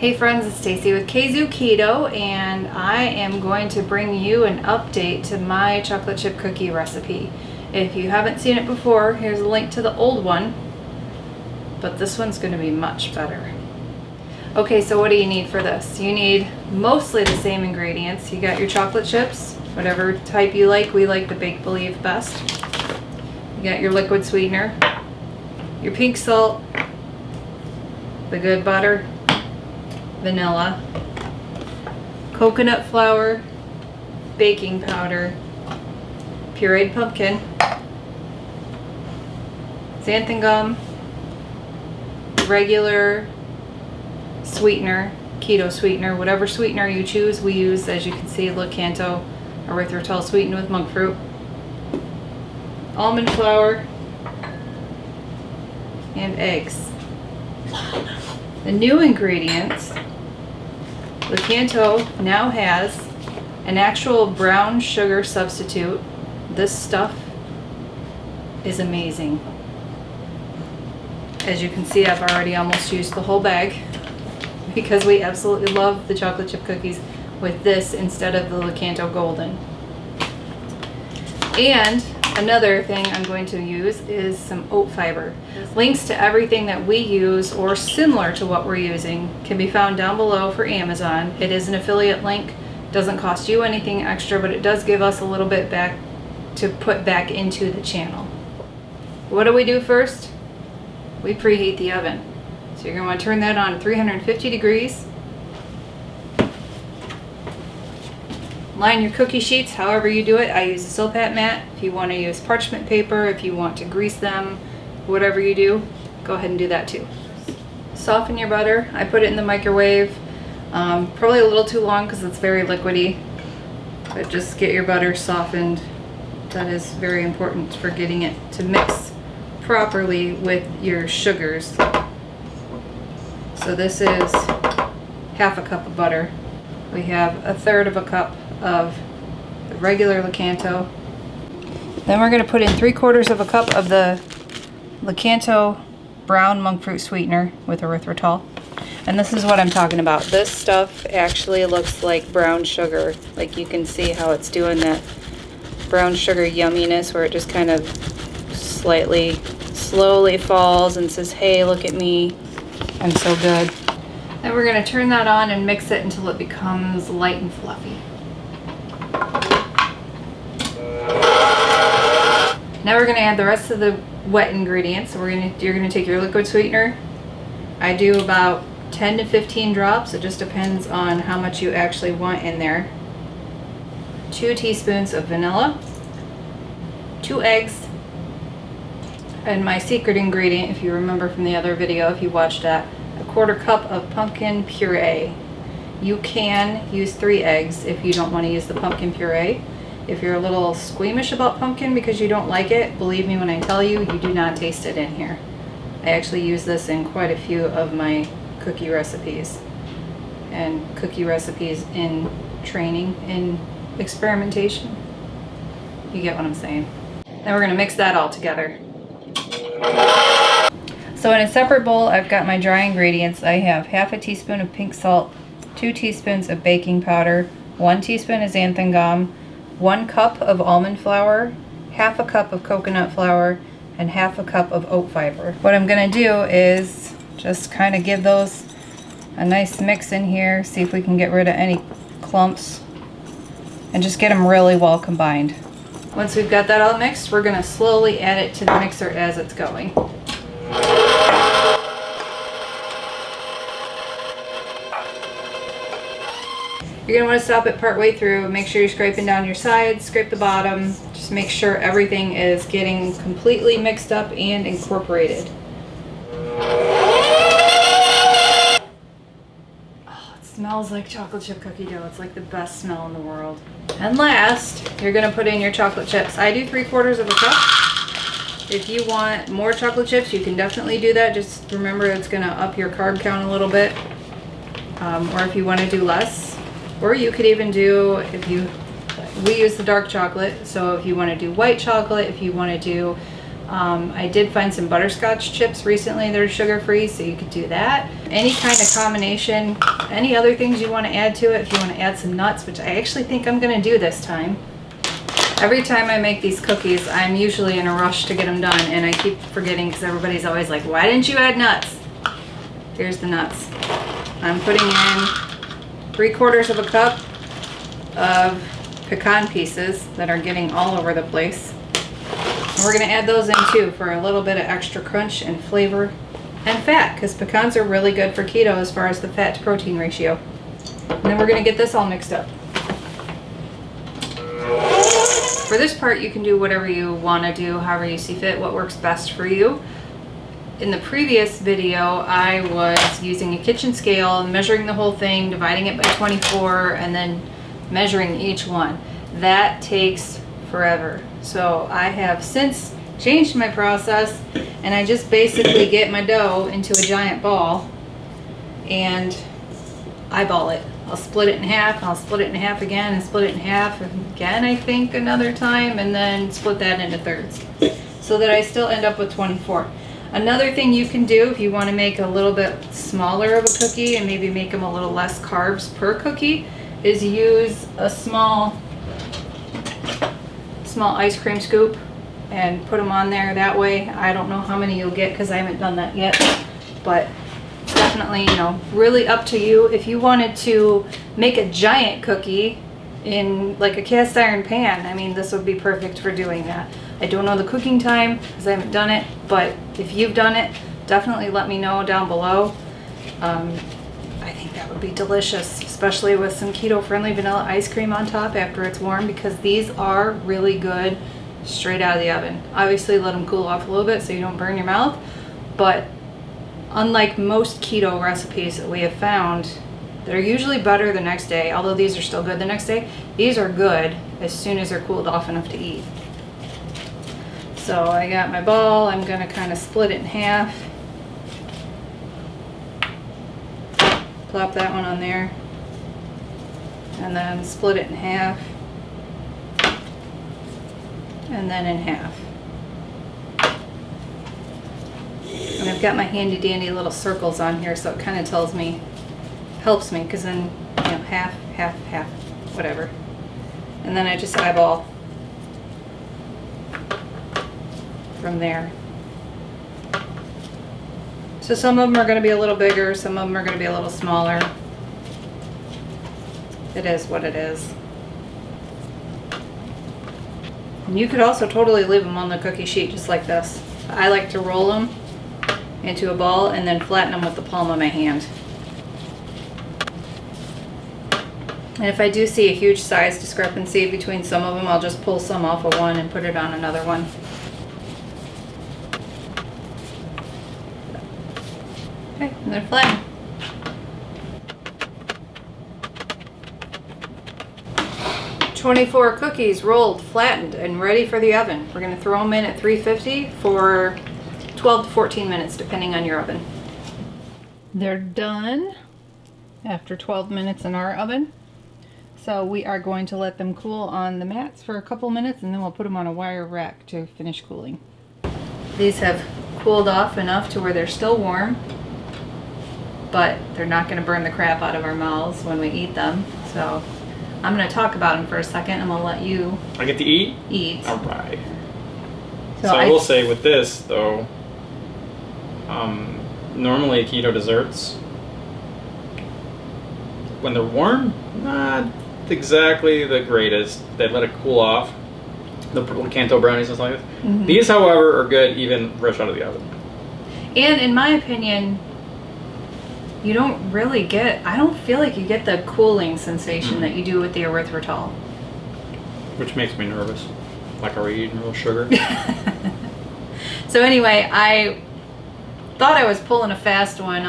Hey friends, it's Stacy with Kzoo Keto, and I am going to bring you an update to my chocolate chip cookie recipe. If you haven't seen it before, here's a link to the old one, but this one's going to be much better. Okay, so what do you need for this? You need mostly the same ingredients. You got your chocolate chips, whatever type you like. We like the Baked Believe best. You got your liquid sweetener, your pink salt, the good butter, vanilla, coconut flour, baking powder, pureed pumpkin, xanthan gum, regular sweetener, keto sweetener, whatever sweetener you choose. We use, as you can see, Lakanto erythritol sweetened with monk fruit, almond flour, and eggs. The new ingredients, Lakanto now has an actual brown sugar substitute. This stuff is amazing. As you can see, I've already almost used the whole bag because we absolutely love the chocolate chip cookies with this instead of the Lakanto Golden. And another thing I'm going to use is some oat fiber. Links to everything that we use or similar to what we're using can be found down below for Amazon. It is an affiliate link. Doesn't cost you anything extra, but it does give us a little bit back to put back into the channel. What do we do first? We preheat the oven. So you're going to want to turn that on to 350 degrees. Line your cookie sheets however you do it. I use a silpat mat. If you want to use parchment paper, if you want to grease them, whatever you do, go ahead and do that too. Soften your butter. I put it in the microwave. Probably a little too long because it's very liquidy, but just get your butter softened. That is very important for getting it to mix properly with your sugars. So this is half a cup of butter. We have a third of a cup of the regular Lakanto. Then we're going to put in 3/4 of a cup of the Lakanto brown monk fruit sweetener with erythritol. And this is what I'm talking about. This stuff actually looks like brown sugar. Like you can see how it's doing that brown sugar yumminess where it just kind of slowly falls and says, hey, look at me, I'm so good. Then we're going to turn that on and mix it until it becomes light and fluffy. Now we're going to add the rest of the wet ingredients. So you're going to take your liquid sweetener. I do about 10 to 15 drops. It just depends on how much you actually want in there. 2 teaspoons of vanilla, 2 eggs, and my secret ingredient, if you remember from the other video, if you watched that, 1/4 cup of pumpkin puree. You can use 3 eggs if you don't want to use the pumpkin puree. If you're a little squeamish about pumpkin because you don't like it, believe me when I tell you, you do not taste it in here. I actually use this in quite a few of my cookie recipes, and cookie recipes in training, in experimentation. You get what I'm saying. Then we're going to mix that all together. So in a separate bowl, I've got my dry ingredients. I have half a teaspoon of pink salt, 2 teaspoons of baking powder, 1 teaspoon of xanthan gum, 1 cup of almond flour, half a cup of coconut flour, and half a cup of oat fiber. What I'm going to do is just kind of give those a nice mix in here, see if we can get rid of any clumps, and just get them really well combined. Once we've got that all mixed, we're going to slowly add it to the mixer as it's going. You're going to want to stop it part way through. Make sure you're scraping down your sides, scrape the bottom. Just make sure everything is getting completely mixed up and incorporated. Oh, it smells like chocolate chip cookie dough. It's like the best smell in the world. And last, you're going to put in your chocolate chips. I do 3/4 of a cup. If you want more chocolate chips, you can definitely do that. Just remember it's going to up your carb count a little bit. Or if you want to do less. Or you could even do, we use the dark chocolate, so if you want to do white chocolate, if you want to do I did find some butterscotch chips recently that are sugar-free, so you could do that. Any kind of combination, any other things you want to add to it, if you want to add some nuts, which I actually think I'm going to do this time. Every time I make these cookies, I'm usually in a rush to get them done, and I keep forgetting because everybody's always like, why didn't you add nuts? Here's the nuts. I'm putting in 3/4 of a cup of pecan pieces that are getting all over the place. And we're going to add those in too for a little bit of extra crunch and flavor and fat, because pecans are really good for keto as far as the fat to protein ratio. And then we're going to get this all mixed up. For this part, you can do whatever you want to do, however you see fit, what works best for you. In the previous video, I was using a kitchen scale, measuring the whole thing, dividing it by 24, and then measuring each one. That takes forever. So I have since changed my process, and I just basically get my dough into a giant ball and eyeball it. I'll split it in half, and I'll split it in half again, and split it in half again, I think, another time, and then split that into thirds, so that I still end up with 24. Another thing you can do if you want to make a little bit smaller of a cookie and maybe make them a little less carbs per cookie is use a small ice cream scoop and put them on there that way. I don't know how many you'll get because I haven't done that yet, but it's definitely, you know, really up to you. If you wanted to make a giant cookie in like a cast iron pan, I mean, this would be perfect for doing that. I don't know the cooking time because I haven't done it, but if you've done it, definitely let me know down below. I think that would be delicious, especially with some keto-friendly vanilla ice cream on top after it's warm, because these are really good straight out of the oven. Obviously, let them cool off a little bit so you don't burn your mouth, but unlike most keto recipes that we have found, that are usually better the next day, although these are still good the next day, these are good as soon as they're cooled off enough to eat. So I got my ball, I'm gonna kind of split it in half. Plop that one on there. And then split it in half. And then in half. And I've got my handy dandy little circles on here, so it kind of tells me, helps me, because then, you know, half, half, half, whatever. And then I just eyeball from there. So some of them are going to be a little bigger, some of them are going to be a little smaller. It is what it is. And you could also totally leave them on the cookie sheet just like this. I like to roll them into a ball and then flatten them with the palm of my hand. And if I do see a huge size discrepancy between some of them, I'll just pull some off of one and put it on another one. Okay, and they're flattened. "24 cookies rolled, flattened, and ready for the oven." We're going to throw them in at 350 for 12 to 14 minutes, depending on your oven. They're done after 12 minutes in our oven. So we are going to let them cool on the mats for a couple minutes, and then we'll put them on a wire rack to finish cooling. These have cooled off enough to where they're still warm, but they're not going to burn the crap out of our mouths when we eat them. So I'm going to talk about them for a second. I'm going to let you I get to eat? Eat. All right. So I will say with this, though, normally keto desserts, when they're warm, not exactly the greatest. They let it cool off. The Lakanto brownies and stuff like that. Mm-hmm. These, however, are good even fresh out of the oven. And in my opinion, you don't really get, I don't feel like you get the cooling sensation that you do with the erythritol. Which makes me nervous. Like, are we eating real sugar? So anyway, I thought I was pulling a fast one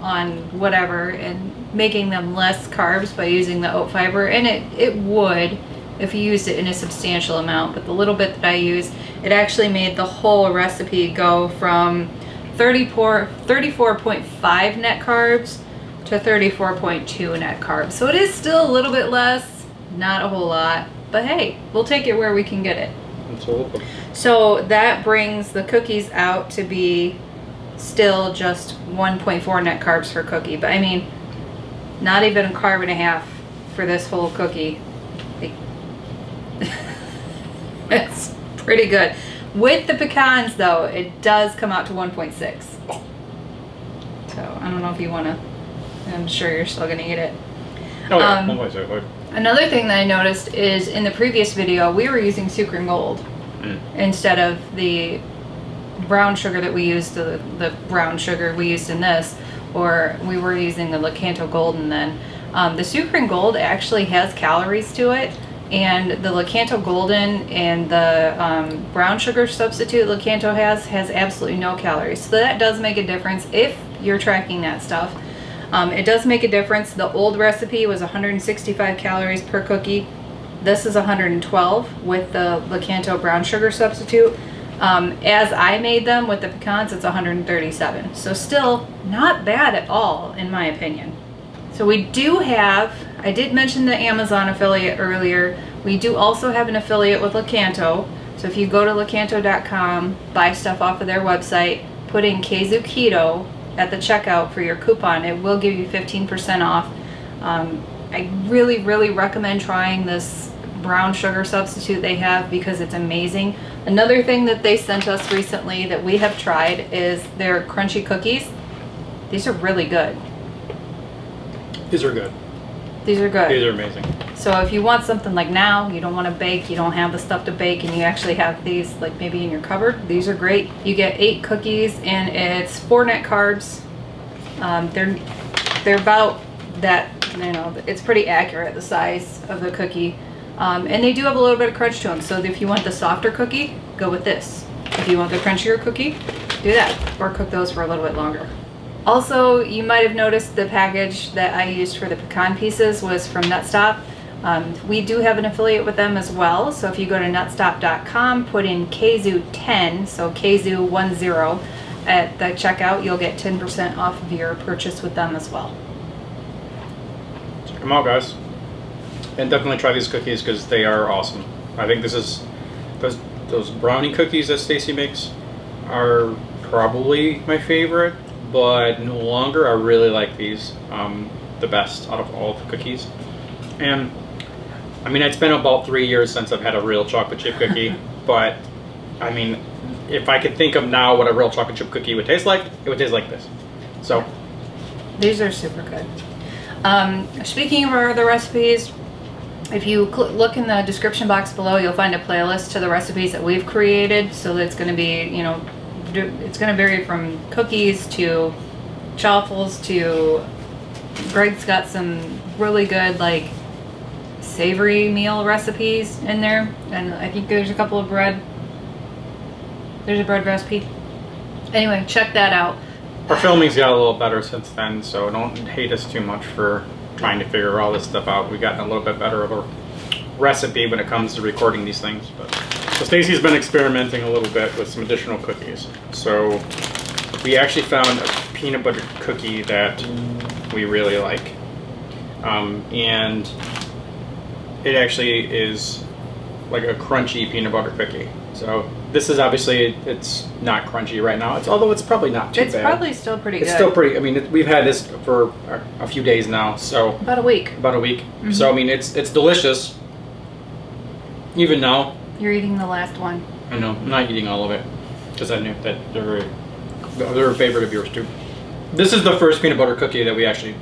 on whatever and making them less carbs by using the oat fiber, and it would if you used it in a substantial amount, but the little bit that I use, it actually made the whole recipe go from 34.5 net carbs to 34.2 net carbs. So it is still a little bit less, not a whole lot, but hey, we'll take it where we can get it. Absolutely. So that brings the cookies out to be still just 1.4 net carbs per cookie. But I mean, not even a carb and a half for this whole cookie. It's pretty good. With the pecans though, it does come out to 1.6. So I don't know if you want to, I'm sure you're still going to eat it. Oh yeah, 1.6. Another thing that I noticed is in the previous video, we were using Sucre Gold instead of the brown sugar that we used, the brown sugar we used in this, or we were using the Lakanto Golden then. The Sucre Gold actually has calories to it, and the Lakanto Golden and the brown sugar substitute Lakanto has absolutely no calories. So that does make a difference if you're tracking that stuff. It does make a difference. The old recipe was 165 calories per cookie. This is 112 with the Lakanto brown sugar substitute. As I made them with the pecans, it's 137. So still not bad at all, in my opinion. So we do have, I did mention the Amazon affiliate earlier. We do also have an affiliate with Lakanto. So if you go to lakanto.com, buy stuff off of their website, put in Kzoo Keto at the checkout for your coupon, it will give you 15% off. I really recommend trying this brown sugar substitute they have because it's amazing. Another thing that they sent us recently that we have tried is their crunchy cookies. These are really good. These are good. These are good. These are amazing. So if you want something like now, you don't want to bake, you don't have the stuff to bake, and you actually have these like maybe in your cupboard, these are great. You get 8 cookies and it's 4 net carbs. They're about that, you know, it's pretty accurate, the size of the cookie. And they do have a little bit of crunch to them. So if you want the softer cookie, go with this. If you want the crunchier cookie, do that, or cook those for a little bit longer. Also, you might have noticed the package that I used for the pecan pieces was from Nutstop. We do have an affiliate with them as well. So if you go to nutstop.com, put in Kzoo10, so Kzoo10 at the checkout, you'll get 10% off of your purchase with them as well. Check them out, guys. And definitely try these cookies because they are awesome. I think this is, those brownie cookies that Stacy makes are probably my favorite, but no longer. I really like these the best out of all the cookies. And I mean, it's been about 3 years since I've had a real chocolate chip cookie, but I mean, if I could think of now what a real chocolate chip cookie would taste like, it would taste like this. So these are super good. Speaking of our other recipes, if you look in the description box below, you'll find a playlist to the recipes that we've created. So that's going to be, you know, it's going to vary from cookies to chaffles to, Greg's got some really good like savory meal recipes in there, and I think there's a couple of bread. There's a bread recipe. Anyway, check that out. Our filming's got a little better since then, so don't hate us too much for trying to figure all this stuff out. We've gotten a little bit better of a recipe when it comes to recording these things. But so Stacy's been experimenting a little bit with some additional cookies. So we actually found a peanut butter cookie that we really like, and it actually is like a crunchy peanut butter cookie. So this is obviously, it's not crunchy right now. Although it's probably not too bad. It's probably still pretty good. It's still pretty. I mean, we've had this for a few days now, so about a week. About a week. So I mean, it's delicious. Even now. You're eating the last one. I know. I'm not eating all of it because I knew that they're a favorite of yours too. This is the first peanut butter cookie that we actually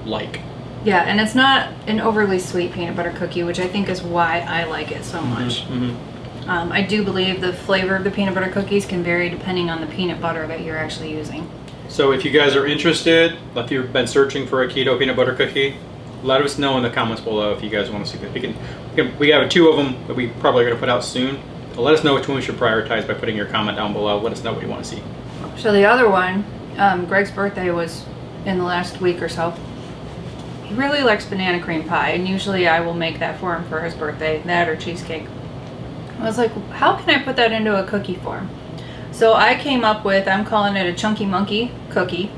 like. Yeah, and it's not an overly sweet peanut butter cookie, which I think is why I like it so much. I do believe the flavor of the peanut butter cookies can vary depending on the peanut butter that you're actually using. So if you guys are interested, if you've been searching for a keto peanut butter cookie, let us know in the comments below if you guys want to see that. We have 2 of them that we probably are going to put out soon. Let us know which one we should prioritize by putting your comment down below. Let us know what you want to see. So the other one, Greg's birthday was in the last week or so. He really likes banana cream pie, and usually I will make that for him for his birthday, that or cheesecake. I was like, how can I put that into a cookie form? So I came up with, I'm calling it a Chunky Monkey cookie.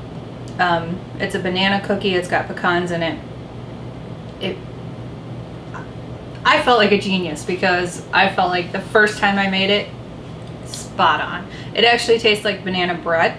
It's a banana cookie, it's got pecans in it. I felt like a genius because I felt like the first time I made it, spot on. It actually tastes like banana bread,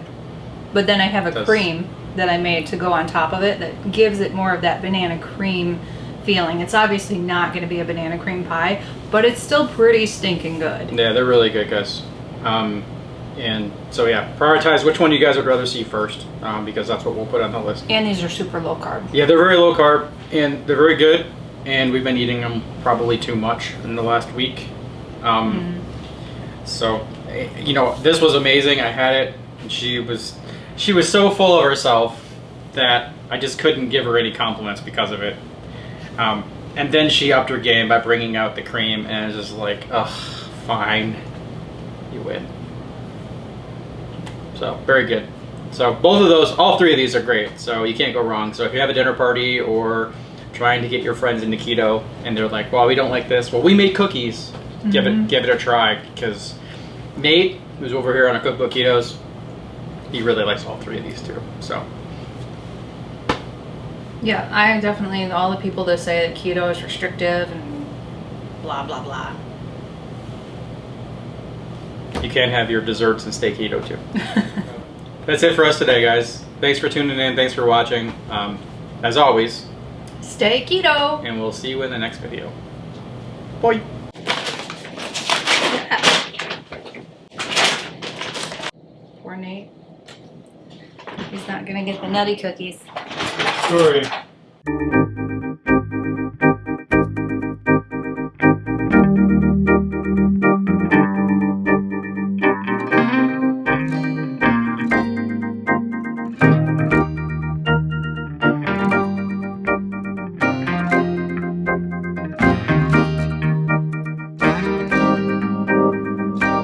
but then I have a cream that I made to go on top of it that gives it more of that banana cream feeling. It's obviously not going to be a banana cream pie, but it's still pretty stinking good. Yeah, they're really good, guys. And so yeah, prioritize which one you guys would rather see first, because that's what we'll put on the list. And these are super low carb. Yeah, they're very low carb and they're very good. And we've been eating them probably too much in the last week. So, you know, this was amazing. I had it. And she was so full of herself that I just couldn't give her any compliments because of it. And then she upped her game by bringing out the cream, and it's just like, ugh, fine, you win. So, very good. So, both of those, all three of these are great, so you can't go wrong. So, if you have a dinner party or trying to get your friends into keto, and they're like, well, we don't like this, well, we made cookies, give it a try, because Nate, who's over here on a Cookbook Ketos, he really likes all three of these too, so. Yeah, I definitely, all the people that say that keto is restrictive and blah, blah, blah. You can't have your desserts and stay keto too. That's it for us today, guys. Thanks for tuning in. Thanks for watching. As always, stay keto. And we'll see you in the next video. Bye. Poor Nate. He's not going to get the nutty cookies. Sorry.